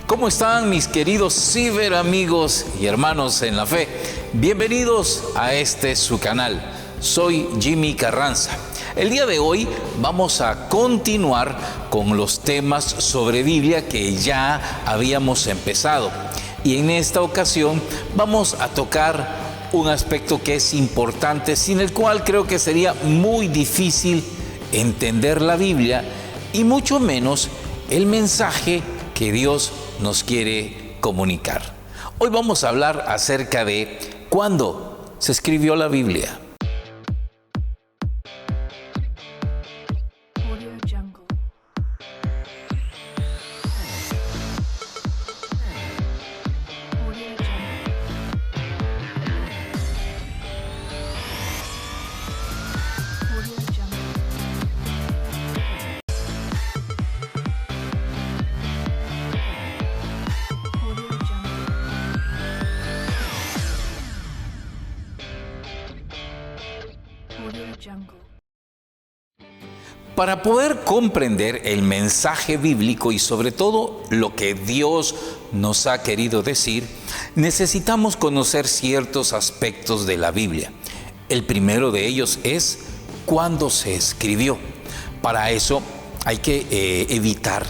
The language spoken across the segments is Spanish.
¿Cómo están mis queridos ciberamigos y hermanos en la fe? Bienvenidos a su canal. Soy Jimmy Carranza. El día de hoy vamos a continuar con los temas sobre Biblia que ya habíamos empezado. Y en esta ocasión vamos a tocar un aspecto que es importante, sin el cual creo que sería muy difícil entender la Biblia y mucho menos el mensaje que Dios nos quiere comunicar. Hoy vamos a hablar acerca de cuándo se escribió la Biblia. Para poder comprender el mensaje bíblico y sobre todo lo que Dios nos ha querido decir, necesitamos conocer ciertos aspectos de la Biblia. El primero de ellos es cuándo se escribió. Para eso hay que evitar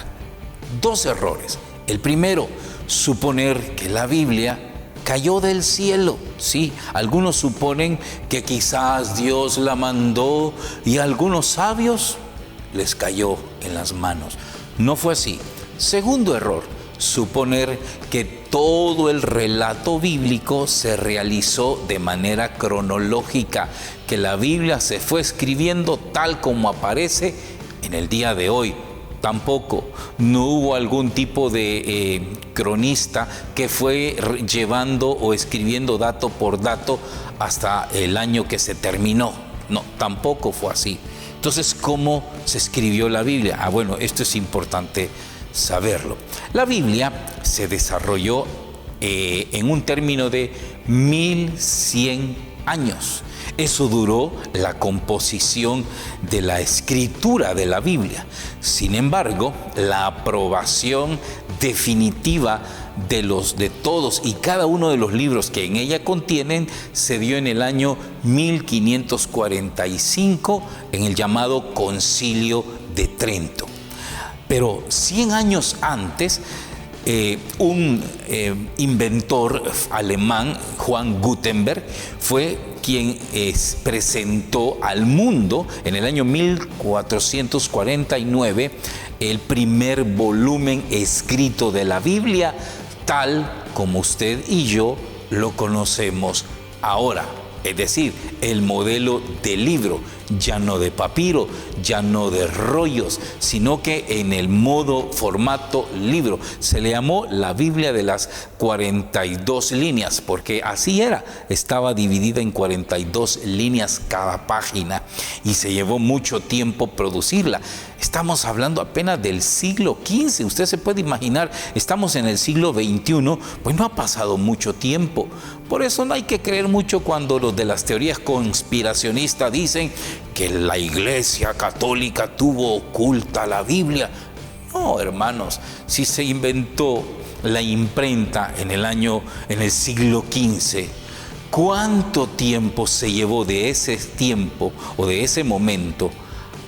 dos errores. El primero, suponer que la Biblia cayó del cielo. Sí, algunos suponen que quizás Dios la mandó y a algunos sabios les cayó en las manos. No fue así. Segundo error, suponer que todo el relato bíblico se realizó de manera cronológica, que la Biblia se fue escribiendo tal como aparece en el día de hoy. Tampoco, no hubo algún tipo de cronista que fue llevando o escribiendo dato por dato hasta el año que se terminó. No, tampoco fue así. Entonces, ¿cómo se escribió la Biblia? Bueno, esto es importante saberlo. La Biblia se desarrolló en un término de 1100 años. Eso duró la composición de la escritura de la Biblia. Sin embargo, la aprobación definitiva de todos y cada uno de los libros que en ella contienen se dio en el año 1545 en el llamado Concilio de Trento. Pero 100 años antes, un inventor alemán, Johann Gutenberg, fue quien presentó al mundo en el año 1449 el primer volumen escrito de la Biblia, tal como usted y yo lo conocemos ahora. Es decir, el modelo de libro, ya no de papiro, ya no de rollos, sino que en el formato libro. Se le llamó la Biblia de las 42 líneas, porque así era, estaba dividida en 42 líneas cada página y se llevó mucho tiempo producirla. Estamos hablando apenas del siglo XV, usted se puede imaginar, estamos en el siglo XXI, pues no ha pasado mucho tiempo. Por eso no hay que creer mucho cuando los de las teorías conspiracionistas dicen que la Iglesia Católica tuvo oculta la Biblia. No, hermanos, si se inventó la imprenta en el siglo XV, ¿cuánto tiempo se llevó de ese tiempo o de ese momento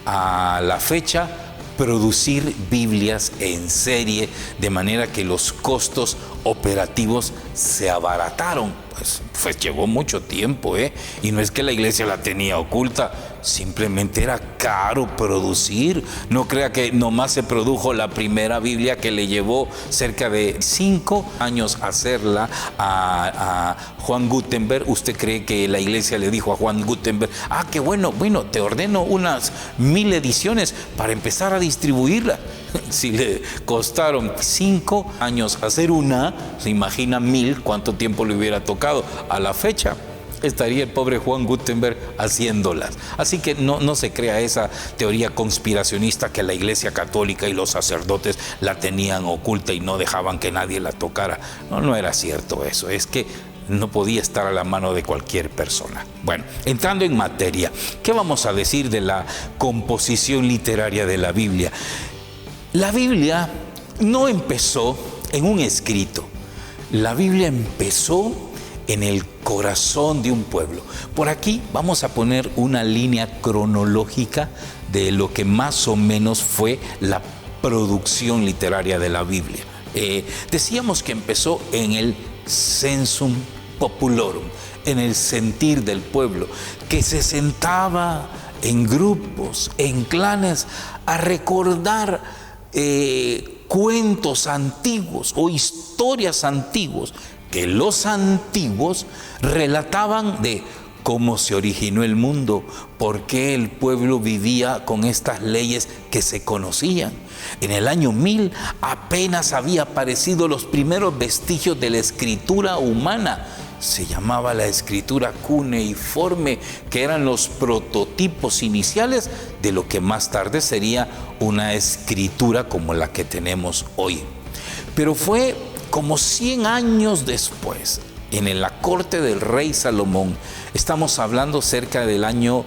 a la fecha producir Biblias en serie, de manera que los costos operativos se abarataron? Pues llevó mucho tiempo, y no es que la iglesia la tenía oculta, simplemente era caro producir. No crea que nomás se produjo la primera Biblia, que le llevó cerca de 5 años hacerla a Juan Gutenberg. ¿Usted cree que la iglesia le dijo a Juan Gutenberg: qué bueno, te ordeno unas 1000 ediciones para empezar a distribuirla? Si le costaron 5 años hacer una, se imagina 1000, ¿cuánto tiempo le hubiera tocado? A la fecha estaría el pobre Juan Gutenberg haciéndolas. Así que no se crea esa teoría conspiracionista que la Iglesia Católica y los sacerdotes la tenían oculta y no dejaban que nadie la tocara. No era cierto eso. Es que no podía estar a la mano de cualquier persona. Bueno, entrando en materia, ¿qué vamos a decir de la composición literaria de la Biblia? La Biblia no empezó en un escrito. La Biblia empezó en el corazón de un pueblo. Por aquí vamos a poner una línea cronológica de lo que más o menos fue la producción literaria de la Biblia. Decíamos que empezó en el Sensum Populorum, en el sentir del pueblo, que se sentaba en grupos, en clanes, a recordar cuentos antiguos o historias antiguas, que los antiguos relataban de cómo se originó el mundo, por qué el pueblo vivía con estas leyes que se conocían. En el año 1000 apenas había aparecido los primeros vestigios de la escritura humana. Se llamaba la escritura cuneiforme, que eran los prototipos iniciales de lo que más tarde sería una escritura como la que tenemos hoy. Pero fue como 100 años después, en la corte del rey Salomón, estamos hablando cerca del año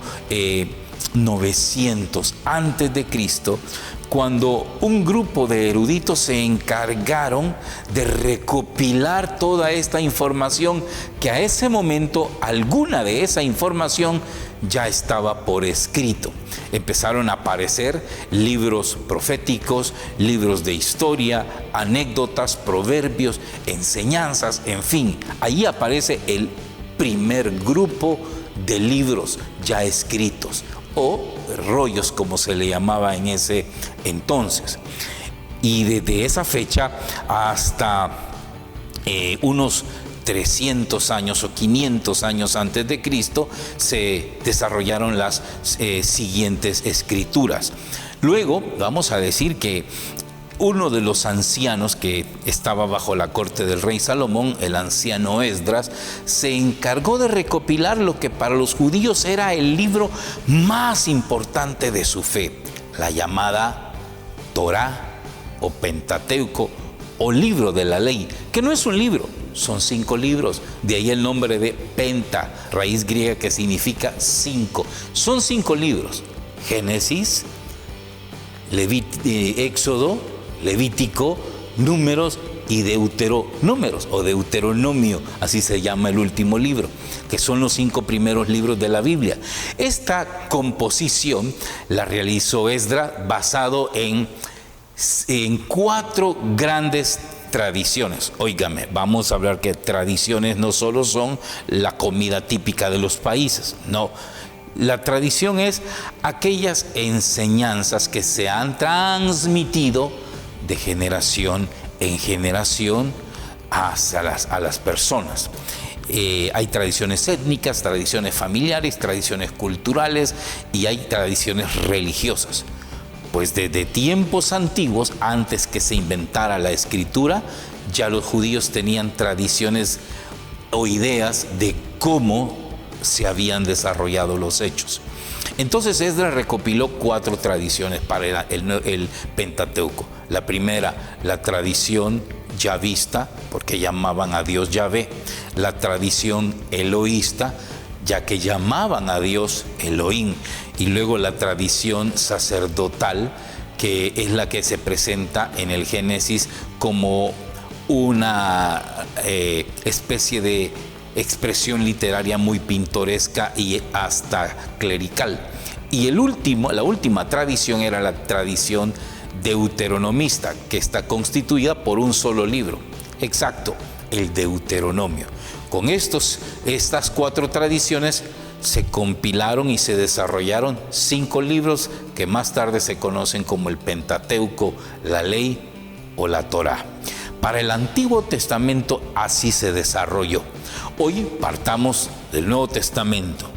900 antes de Cristo, cuando un grupo de eruditos se encargaron de recopilar toda esta información, que a ese momento alguna de esa información ya estaba por escrito. Empezaron a aparecer libros proféticos, libros de historia, anécdotas, proverbios, enseñanzas, en fin, ahí aparece el primer grupo de libros ya escritos, o rollos como se le llamaba en ese entonces. Y desde esa fecha hasta unos 300 años o 500 años antes de Cristo se desarrollaron las siguientes escrituras. Luego vamos a decir que uno de los ancianos que estaba bajo la corte del rey Salomón, el anciano Esdras, se encargó de recopilar lo que para los judíos era el libro más importante de su fe, la llamada Torá o Pentateuco o libro de la ley, que no es un libro, son 5 libros, de ahí el nombre de Penta, raíz griega que significa 5. Son 5 libros: Génesis, Éxodo, Levítico, Números y Deuteronúmeros o Deuteronomio, así se llama el último libro, que son los 5 primeros libros de la Biblia. Esta composición la realizó Esdras basado en 4 grandes tradiciones. Óigame, vamos a hablar que tradiciones no solo son la comida típica de los países, no. La tradición es aquellas enseñanzas que se han transmitido de generación en generación hacia a las personas. Hay tradiciones étnicas, tradiciones familiares, tradiciones culturales y hay tradiciones religiosas. Pues desde tiempos antiguos, antes que se inventara la escritura, ya los judíos tenían tradiciones o ideas de cómo se habían desarrollado los hechos. Entonces Esdras recopiló 4 tradiciones para el Pentateuco. La primera, la tradición yavista, porque llamaban a Dios Yahvé. La tradición eloísta, ya que llamaban a Dios Elohim. Y luego la tradición sacerdotal, que es la que se presenta en el Génesis como una especie de expresión literaria muy pintoresca y hasta clerical. Y la última tradición era la tradición deuteronomista, que está constituida por un solo libro, exacto, el Deuteronomio. Con estas 4 tradiciones se compilaron y se desarrollaron 5 libros que más tarde se conocen como el Pentateuco, la Ley o la Torá. Para el Antiguo Testamento así se desarrolló. Hoy partamos del Nuevo Testamento.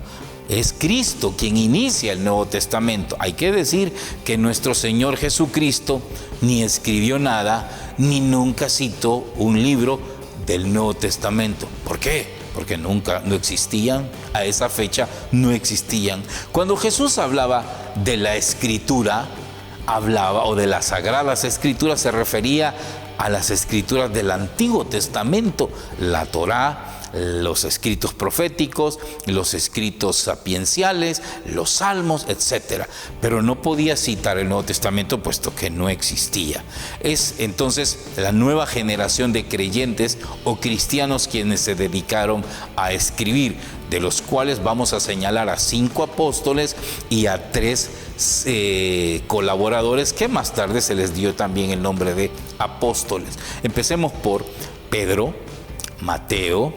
Es Cristo quien inicia el Nuevo Testamento. Hay que decir que nuestro Señor Jesucristo ni escribió nada, ni nunca citó un libro del Nuevo Testamento. ¿Por qué? Porque no existían, a esa fecha no existían. Cuando Jesús hablaba de la Escritura, o de las Sagradas Escrituras, se refería a las Escrituras del Antiguo Testamento, la Torá, los escritos proféticos, los escritos sapienciales, los salmos, etc. Pero no podía citar el Nuevo Testamento puesto que no existía. Es entonces la nueva generación de creyentes o cristianos quienes se dedicaron a escribir, de los cuales vamos a señalar a 5 apóstoles y a 3 colaboradores que más tarde se les dio también el nombre de apóstoles. Empecemos por Pedro, Mateo,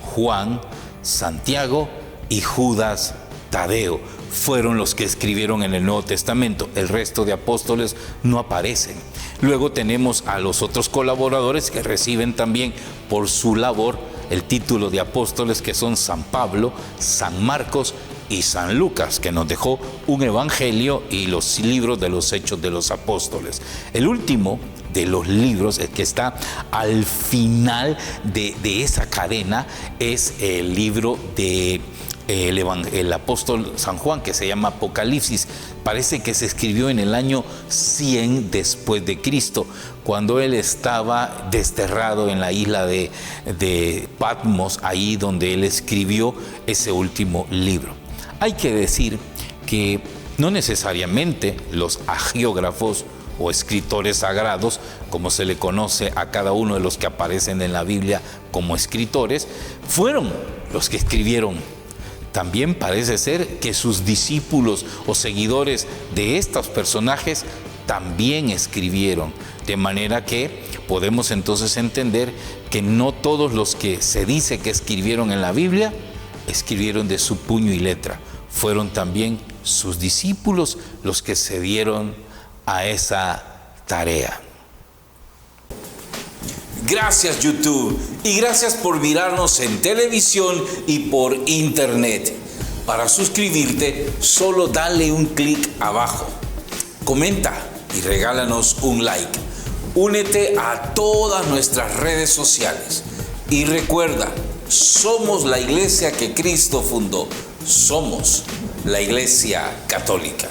Juan, Santiago y Judas Tadeo. Fueron los que escribieron en el Nuevo Testamento. El resto de apóstoles no aparecen. Luego tenemos a los otros colaboradores que reciben también por su labor el título de apóstoles, que son San Pablo, San Marcos y San Lucas, que nos dejó un evangelio y los libros de los Hechos de los Apóstoles. El último de los libros, el que está al final de esa cadena, es el libro de el apóstol San Juan, que se llama Apocalipsis. Parece que se escribió en el año 100 después de Cristo, cuando él estaba desterrado en la isla de Patmos, ahí donde él escribió ese último libro. Hay que decir que no necesariamente los hagiógrafos o escritores sagrados, como se le conoce a cada uno de los que aparecen en la Biblia como escritores, fueron los que escribieron. También parece ser que sus discípulos o seguidores de estos personajes también escribieron, de manera que podemos entonces entender que no todos los que se dice que escribieron en la Biblia escribieron de su puño y letra. Fueron también sus discípulos los que se dieron a esa tarea. Gracias YouTube y gracias por mirarnos en televisión y por internet. Para suscribirte, solo dale un clic abajo. Comenta y regálanos un like. Únete a todas nuestras redes sociales. Y recuerda, somos la iglesia que Cristo fundó. Somos la Iglesia Católica.